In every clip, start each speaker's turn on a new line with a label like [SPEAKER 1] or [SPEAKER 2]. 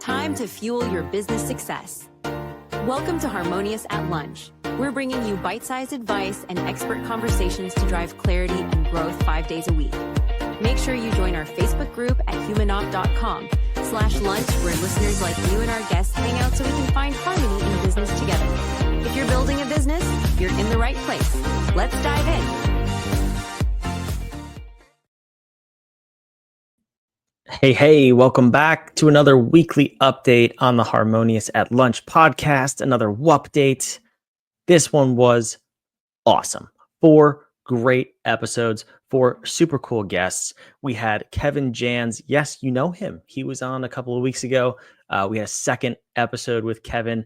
[SPEAKER 1] Time to fuel your business success. Welcome to Harmonious at Lunch. We're bringing you bite-sized advice and expert conversations to drive clarity and growth 5 days a week. Make sure you join our Facebook group at humanopt.com/lunch, where listeners like you and our guests hang out so we can find harmony in business together. If you're building a business, you're in the right place. Let's dive in.
[SPEAKER 2] Hey, welcome back to another weekly update on the Harmonious at Lunch podcast, another update. This one was awesome. 4 great episodes, 4 super cool guests. We had Kevin Jans. Yes, you know him. He was on a couple of weeks ago. We had a second episode with Kevin.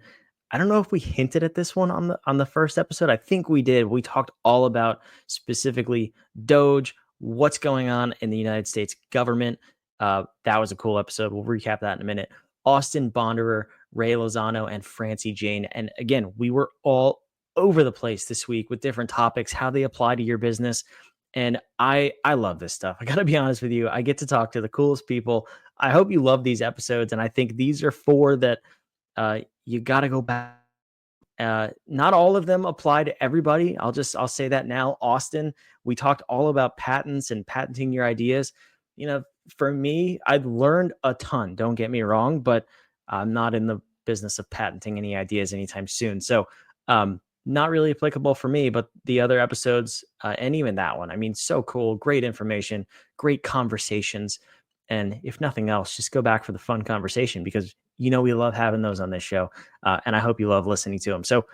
[SPEAKER 2] I don't know if we hinted at this one on the first episode. I think we did. We talked all about specifically Doge, what's going on in the United States government. That was a cool episode. We'll recap that in a minute. Austin Bonderer, Ray Lozano, and Francie Jane. And again, we were all over the place this week with different topics, how they apply to your business. And I love this stuff. I got to be honest with you. I get to talk to the coolest people. I hope you love these episodes. And I think these are 4 that you got to go back. Not all of them apply to everybody. I'll say that now. Austin, we talked all about patents and patenting your ideas. You know, for me, I've learned a ton, don't get me wrong, but I'm not in the business of patenting any ideas anytime soon. So not really applicable for me, but the other episodes and even that one, I mean, so cool, great information, great conversations. And if nothing else, just go back for the fun conversation because, you know, we love having those on this show. And I hope you love listening to them. So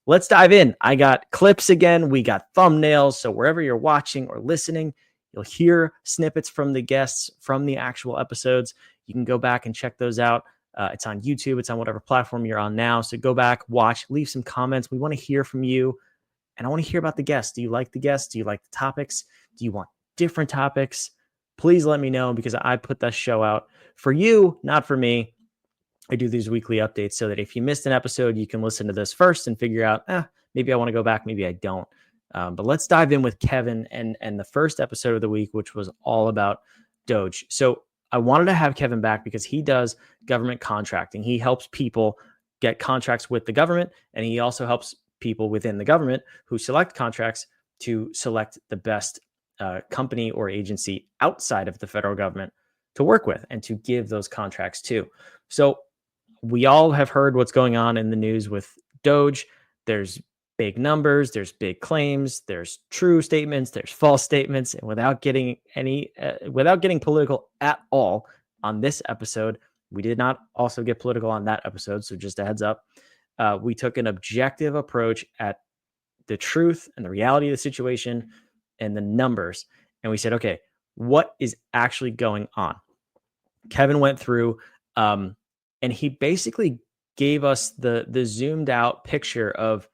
[SPEAKER 2] let's dive in. I got clips again. We got thumbnails. So wherever you're watching or listening, you'll hear snippets from the guests from the actual episodes. You can go back and check those out. It's on YouTube. It's on whatever platform you're on now. So go back, watch, leave some comments. We want to hear from you. And I want to hear about the guests. Do you like the guests? Do you like the topics? Do you want different topics? Please let me know because I put that show out for you, not for me. I do these weekly updates so that if you missed an episode, you can listen to this first and figure out, maybe I want to go back, maybe I don't. But let's dive in with Kevin and the first episode of the week, which was all about Doge. So I wanted to have Kevin back because he does government contracting. He helps people get contracts with the government, and he also helps people within the government who select contracts to select the best company or agency outside of the federal government to work with and to give those contracts to. So we all have heard what's going on in the news with Doge. There's big numbers, there's big claims, there's true statements, there's false statements, and without getting political at all on this episode, we did not also get political on that episode. So just a heads up, we took an objective approach at the truth and the reality of the situation and the numbers, and we said, okay, what is actually going on? Kevin went through, and he basically gave us the zoomed out picture of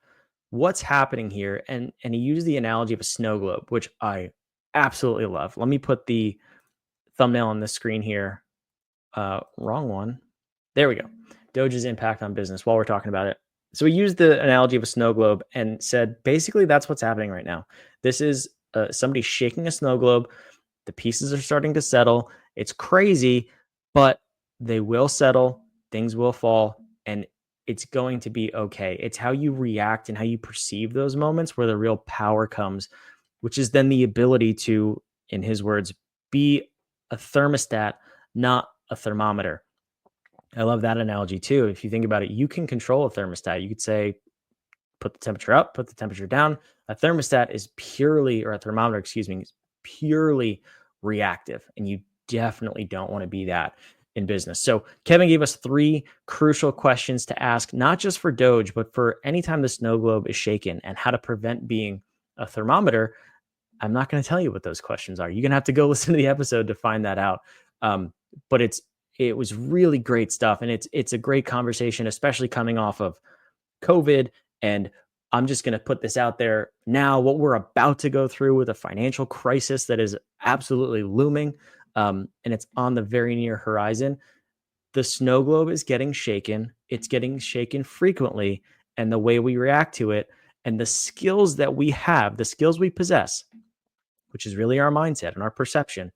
[SPEAKER 2] what's happening here. And he used the analogy of a snow globe, which I absolutely love. Let me put the thumbnail on the screen here. Wrong one. There we go. Doge's impact on business while we're talking about it. So we used the analogy of a snow globe and said, basically, that's what's happening right now. This is somebody shaking a snow globe. The pieces are starting to settle. It's crazy, but they will settle. Things will fall. And it's going to be okay. It's how you react and how you perceive those moments where the real power comes, which is then the ability to, in his words, be a thermostat, not a thermometer. I love that analogy too. If you think about it, you can control a thermostat. You could say, put the temperature up, put the temperature down. A thermostat is purely, or a thermometer, excuse me, is purely reactive. And you definitely don't want to be that in business. So Kevin gave us 3 crucial questions to ask, not just for Doge, but for any time the snow globe is shaken and how to prevent being a thermometer. I'm not going to tell you what those questions are. You're going to have to go listen to the episode to find that out. But it was really great stuff. And it's a great conversation, especially coming off of COVID. And I'm just going to put this out there now, what we're about to go through with a financial crisis that is absolutely looming. And it's on the very near horizon. The snow globe is getting shaken. It's getting shaken frequently. And the way we react to it and the skills that we have, the skills we possess, which is really our mindset and our perception,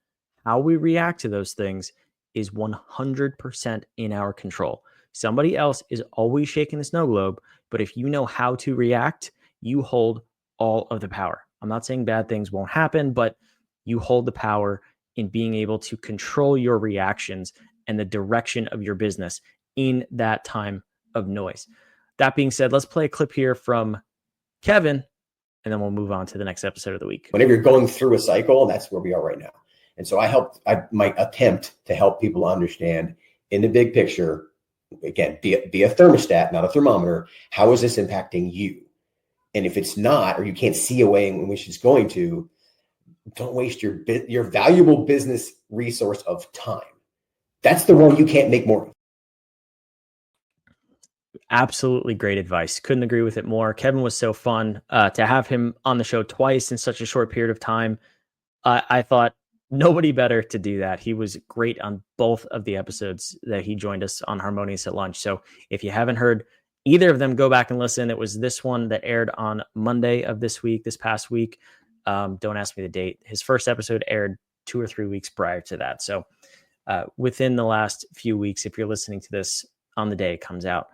[SPEAKER 2] how we react to those things is 100% in our control. Somebody else is always shaking the snow globe, but if you know how to react, you hold all of the power. I'm not saying bad things won't happen, but you hold the power in being able to control your reactions and the direction of your business in that time of noise. That being said, let's play a clip here from Kevin, and then we'll move on to the next episode of the week.
[SPEAKER 3] Whenever you're going through a cycle, that's where we are right now. And so I might attempt to help people understand in the big picture, again, be a thermostat, not a thermometer. How is this impacting you? And if it's not, or you can't see a way in which it's going to, don't waste your valuable business resource of time. That's the one you can't make more of.
[SPEAKER 2] Absolutely great advice. Couldn't agree with it more. Kevin was so fun to have him on the show twice in such a short period of time. I thought nobody better to do that. He was great on both of the episodes that he joined us on Harmonious at Lunch. So if you haven't heard either of them, go back and listen. It was this one that aired on Monday of this past week. Don't ask me the date. His first episode aired 2 or 3 weeks prior to that. So within the last few weeks, if you're listening to this on the day it comes out.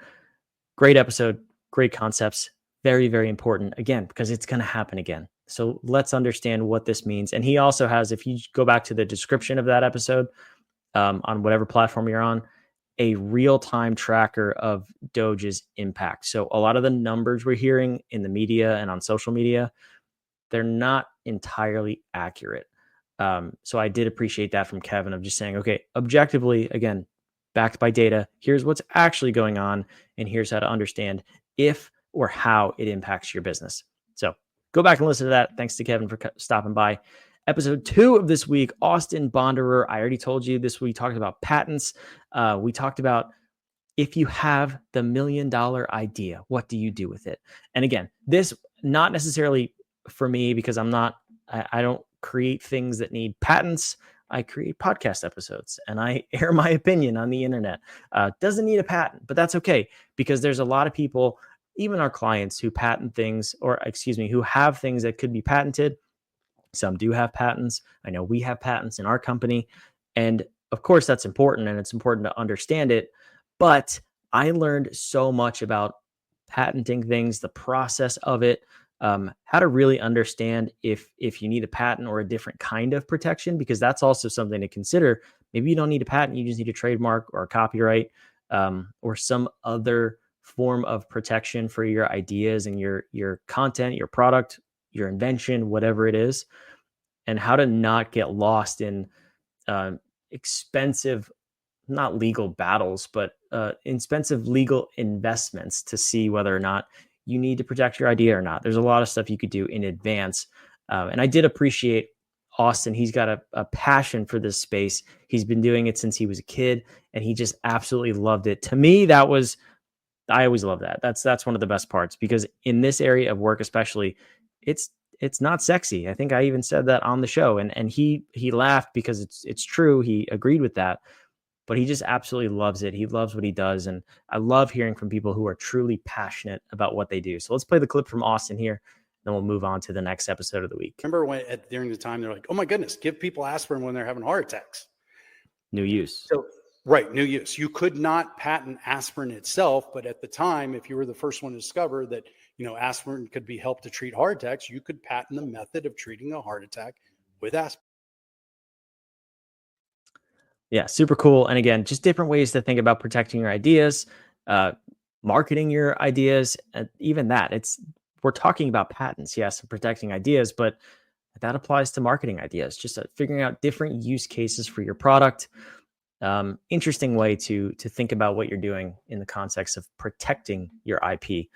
[SPEAKER 2] Great episode, great concepts, very, very important, again, because it's going to happen again. So let's understand what this means. And he also has, if you go back to the description of that episode on whatever platform you're on, a real-time tracker of Doge's impact. So a lot of the numbers we're hearing in the media and on social media, they're not entirely accurate. So I did appreciate that from Kevin of just saying, okay, objectively, again, backed by data, here's what's actually going on, and here's how to understand if or how it impacts your business. So go back and listen to that. Thanks to Kevin for stopping by. Episode 2 of this week, Austin Bonderer. I already told you this week, talked about patents. We talked about if you have the $1 million idea, what do you do with it? And again, this not necessarily for me because I don't create things that need patents. I create podcast episodes and I air my opinion on the internet. Doesn't need a patent, but that's okay because there's a lot of people, even our clients, who patent things who have things that could be patented. Some do have patents. I know we have patents in our company. And of course, that's important and it's important to understand it. But I learned so much about patenting things, the process of it, how to really understand if you need a patent or a different kind of protection, because that's also something to consider. Maybe you don't need a patent, you just need a trademark or a copyright or some other form of protection for your ideas and your content, your product, your invention, whatever it is, and how to not get lost in expensive, not legal battles, but expensive legal investments to see whether or not you need to protect your idea or not. There's a lot of stuff you could do in advance. And I did appreciate Austin. He's got a passion for this space. He's been doing it since he was a kid and he just absolutely loved it. To me, I always love that. That's one of the best parts because in this area of work, especially, it's not sexy. I think I even said that on the show and he laughed because it's true. He agreed with that. But he just absolutely loves it. He loves what he does. And I love hearing from people who are truly passionate about what they do. So let's play the clip from Austin here. Then we'll move on to the next episode of the week.
[SPEAKER 4] Remember during the time, they're like, oh my goodness, give people aspirin when they're having heart attacks.
[SPEAKER 2] New use.
[SPEAKER 4] So, right, new use. You could not patent aspirin itself. But at the time, if you were the first one to discover that, aspirin could be helped to treat heart attacks, you could patent the method of treating a heart attack with aspirin.
[SPEAKER 2] Yeah, super cool. And again, just different ways to think about protecting your ideas, marketing your ideas, and even that. We're talking about patents, yes, and protecting ideas, but that applies to marketing ideas, just figuring out different use cases for your product. Interesting way to think about what you're doing in the context of protecting your IP.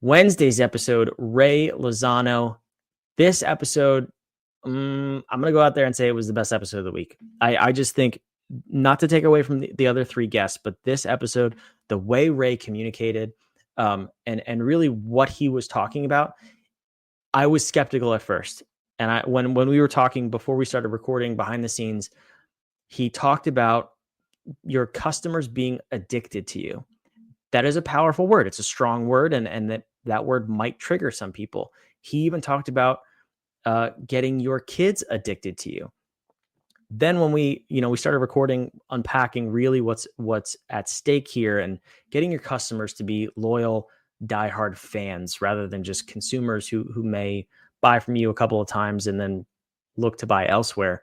[SPEAKER 2] Wednesday's episode, Ray Lozano. This episode, I'm going to go out there and say it was the best episode of the week. I just think, not to take away from the other 3 guests, but this episode, the way Ray communicated and really what he was talking about, I was skeptical at first. And when we were talking before we started recording behind the scenes, he talked about your customers being addicted to you. That is a powerful word. It's a strong word, and that word might trigger some people. He even talked about getting your kids addicted to you. Then when we started recording, unpacking really what's at stake here and getting your customers to be loyal, diehard fans rather than just consumers who may buy from you a couple of times and then look to buy elsewhere.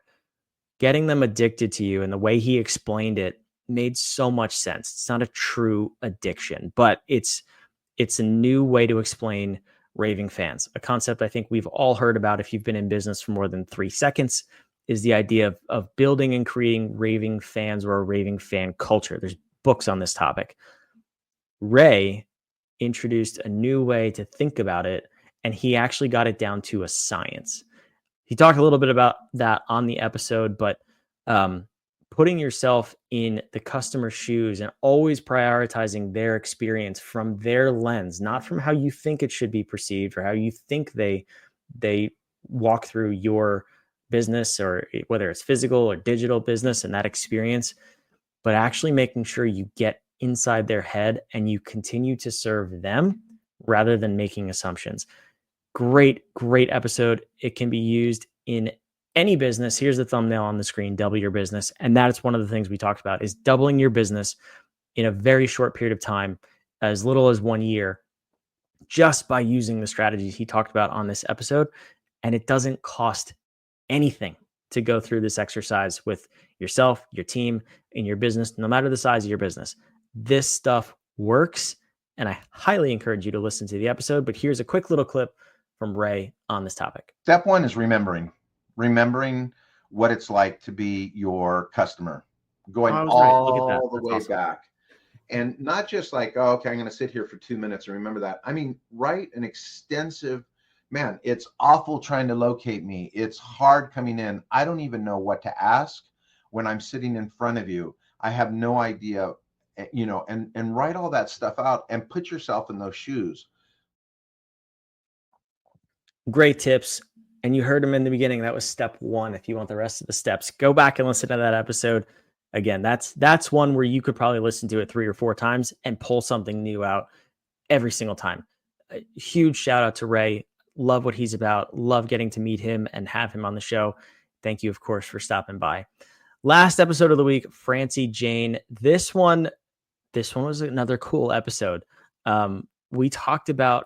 [SPEAKER 2] Getting them addicted to you, and the way he explained it made so much sense. It's not a true addiction, but it's a new way to explain raving fans. A concept I think we've all heard about if you've been in business for more than 3 seconds is the idea of building and creating raving fans or a raving fan culture. There's books on this topic. Ray introduced a new way to think about it, and he actually got it down to a science. He talked a little bit about that on the episode, but putting yourself in the customer's shoes and always prioritizing their experience from their lens, not from how you think it should be perceived or how you think they walk through your business, or whether it's physical or digital business and that experience, but actually making sure you get inside their head and you continue to serve them rather than making assumptions. Great episode. It can be used in any business. Here's the thumbnail on the screen: double your business. And that's one of the things we talked about, is doubling your business in a very short period of time, as little as 1 year, just by using the strategies he talked about on this episode. And it doesn't cost anything to go through this exercise with yourself, your team, in your business, no matter the size of your business. This stuff works, and I highly encourage you to listen to the episode. But here's a quick little clip from Ray on this topic.
[SPEAKER 5] Step one is remembering what it's like to be your customer, going all the way back. And not just like, oh, okay, I'm going to sit here for 2 minutes and remember that. I mean, write an extensive, man, it's awful trying to locate me. It's hard coming in. I don't even know what to ask when I'm sitting in front of you. I have no idea, and write all that stuff out and put yourself in those shoes.
[SPEAKER 2] Great tips. And you heard him in the beginning. That was step 1. If you want the rest of the steps, go back and listen to that episode. Again, that's one where you could probably listen to it 3 or 4 times and pull something new out every single time. A huge shout out to Ray. Love what he's about. Love getting to meet him and have him on the show. Thank you, of course, for stopping by. Last episode of the week, Francie Jane. This one was another cool episode. We talked about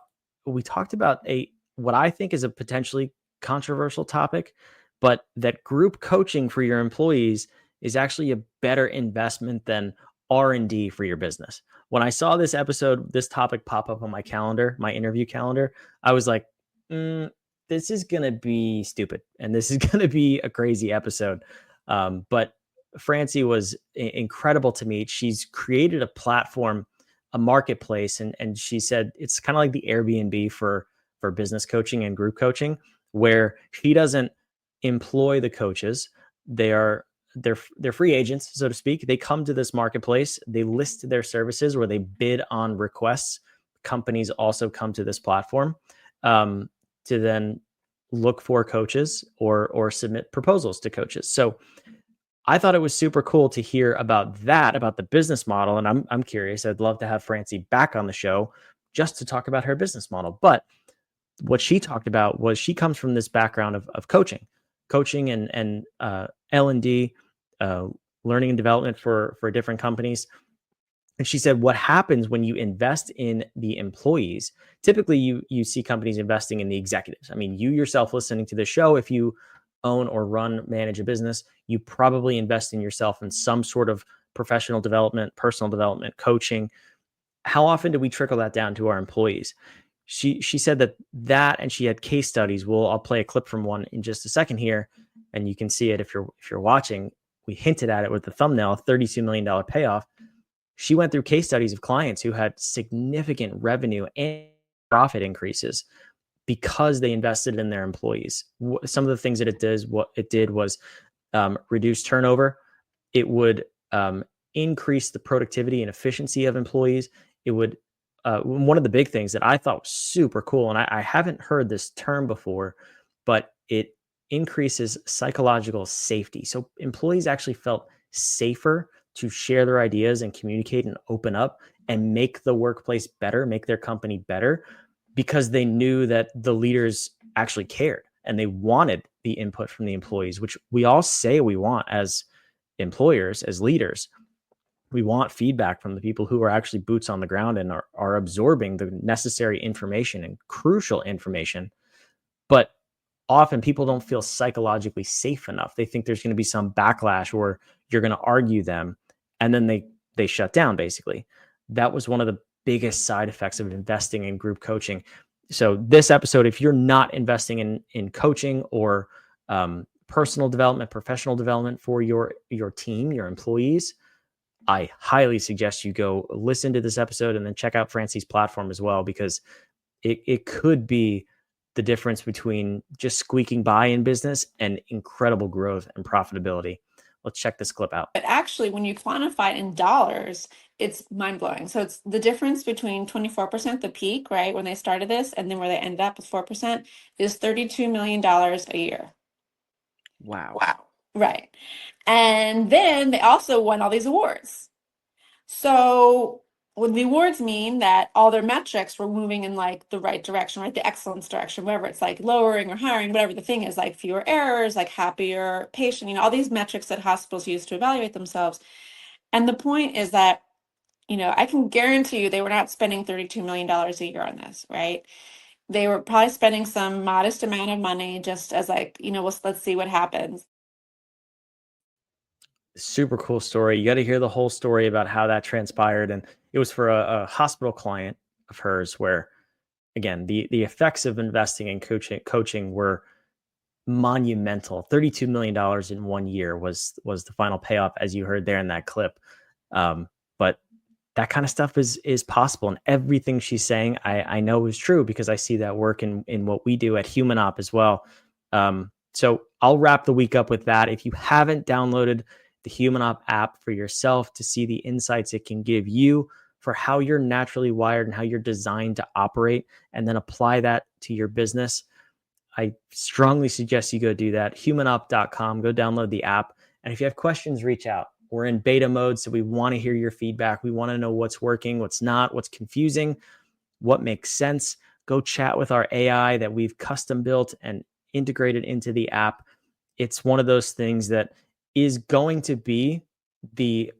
[SPEAKER 2] what I think is a potentially controversial topic, but that group coaching for your employees is actually a better investment than R&D for your business. When I saw this topic pop up on my calendar, my interview calendar, I was like, this is going to be stupid. And this is going to be a crazy episode. But Francie was incredible to meet. She's created a platform, a marketplace. And she said, it's kind of like the Airbnb for business coaching and group coaching, where she doesn't employ the coaches. They're free agents, so to speak. They come to this marketplace, they list their services, where they bid on requests. Companies also come to this platform to then look for coaches or submit proposals to coaches. So I thought it was super cool to hear about that, about the business model. And I'm curious. I'd love to have Francie back on the show just to talk about her business model. But what she talked about was she comes from this background of coaching and L&D, learning and development for different companies. And she said, what happens when you invest in the employees? Typically, you see companies investing in the executives. I mean, you yourself listening to the show, if you own or manage a business, you probably invest in yourself in some sort of professional development, personal development, coaching. How often do we trickle that down to our employees? She said that, and she had case studies. I'll play a clip from one in just a second here, and you can see it if you're watching. We hinted at it with the thumbnail, a $32 million payoff. She went through case studies of clients who had significant revenue and profit increases because they invested in their employees. Some of the things that it did was reduce turnover. It would increase the productivity and efficiency of employees. It would one of the big things that I thought was super cool, and I haven't heard this term before, but it increases psychological safety. So employees actually felt safer to share their ideas and communicate and open up and make the workplace better, make their company better, because they knew that the leaders actually cared and they wanted the input from the employees, which we all say we want as employers, as leaders. We want feedback from the people who are actually boots on the ground and are absorbing the necessary information and crucial information. But often people don't feel psychologically safe enough. They think there's going to be some backlash or you're going to argue them, and then they shut down, basically. That was one of the biggest side effects of investing in group coaching. So this episode, if you're not investing in coaching or personal development, professional development for your team, your employees, I highly suggest you go listen to this episode and then check out Francie's platform as well, because it could be the difference between just squeaking by in business and incredible growth and profitability. Let's check this clip out.
[SPEAKER 6] But actually, when you quantify it in dollars, it's mind-blowing. So it's the difference between 24%, the peak, right, when they started this, and then where they ended up with 4%, is $32 million a year.
[SPEAKER 2] Wow.
[SPEAKER 6] Right. And then they also won all these awards. So what the awards mean that all their metrics were moving in like the right direction, right? The excellence direction, whatever it's like lowering or hiring, whatever the thing is, like fewer errors, like happier patient, all these metrics that hospitals use to evaluate themselves. And the point is that, I can guarantee you they were not spending $32 million a year on this, right? They were probably spending some modest amount of money just as like, let's see what happens.
[SPEAKER 2] Super cool story. You got to hear the whole story about how that transpired. And it was for a hospital client of hers where, again, the effects of investing in coaching were monumental. $32 million in 1 year was the final payoff, as you heard there in that clip. But that kind of stuff is possible. And everything she's saying, I know is true because I see that work in what we do at HumanOp as well. So I'll wrap the week up with that. If you haven't downloaded the HumanOp app for yourself to see the insights it can give you for how you're naturally wired and how you're designed to operate, and then apply that to your business, I strongly suggest you go do that. Humanop.com, go download the app. And if you have questions, reach out. We're in beta mode, so we want to hear your feedback. We want to know what's working, what's not, what's confusing, what makes sense. Go chat with our AI that we've custom built and integrated into the app. It's one of those things that is going to be the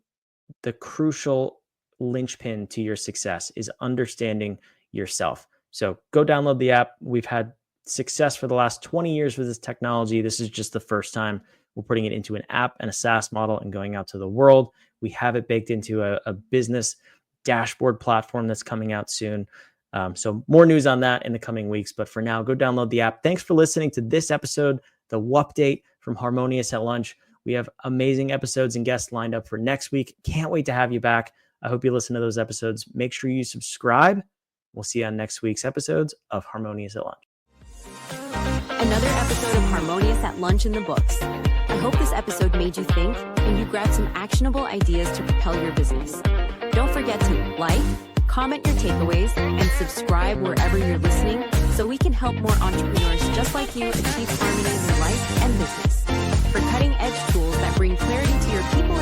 [SPEAKER 2] crucial linchpin to your success, is understanding yourself. So go download the app. We've had success for the last 20 years with this technology. This is just the first time we're putting it into an app and a SaaS model and going out to the world. We have it baked into a business dashboard platform that's coming out soon. So more news on that in the coming weeks. But for now, go download the app. Thanks for listening to this episode, the Wupdate from Harmonious at Lunch. We have amazing episodes and guests lined up for next week. Can't wait to have you back. I hope you listen to those episodes. Make sure you subscribe. We'll see you on next week's episodes of Harmonious at Lunch.
[SPEAKER 1] Another episode of Harmonious at Lunch in the books. I hope this episode made you think and you grabbed some actionable ideas to propel your business. Don't forget to like, comment your takeaways, and subscribe wherever you're listening so we can help more entrepreneurs just like you achieve harmony in their life and business. For cutting-edge tools that bring clarity to your people